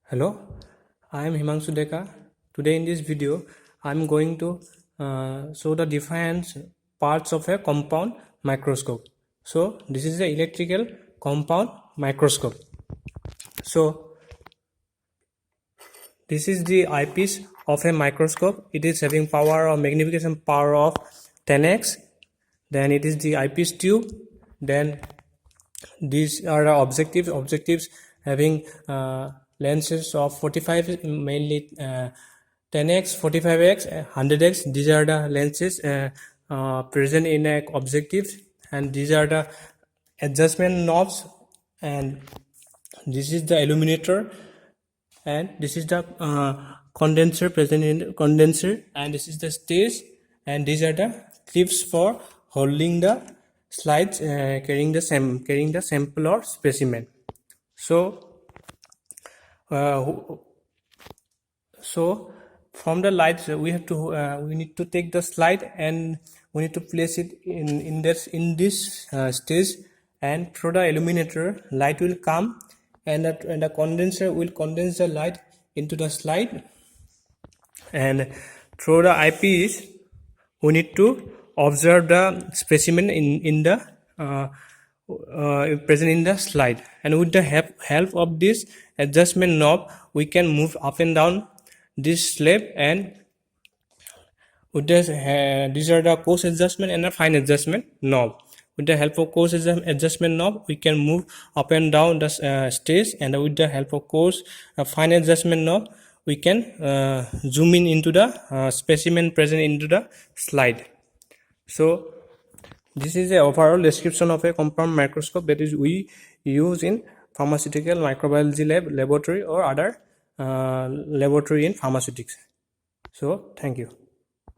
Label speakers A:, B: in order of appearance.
A: Hello, I am Himanshu Deka. Today in this video, I am going to show the different parts of a compound microscope. So this is the electrical compound microscope. So this is the eyepiece of a microscope. It is having power of magnification power of 10x. Then it is the eyepiece tube. Then these are the objectives having lenses of 45, mainly 10x, 45x, 100x. These are the lenses present in a objective, and these are the adjustment knobs, and this is the illuminator, and this is the condenser present in the condenser, and this is the stage, and these are the clips for holding the slides, carrying the sample or specimen. So from the lights we have to we need to take the slide, and we need to place it in this stage, and through the illuminator light will come, and the condenser will condense the light into the slide, and through the eyepiece we need to observe the specimen in the present in the slide, and with the help of this adjustment knob we can move up and down this slab, and with this these are the coarse adjustment and the fine adjustment knob. With the help of coarse adjustment knob we can move up and down the stage, and with the help of coarse fine adjustment knob we can zoom in into the specimen present into the slide. So this is the overall description of a compound microscope that is we use in pharmaceutical microbiology laboratory or other laboratory in pharmaceutics. So thank you.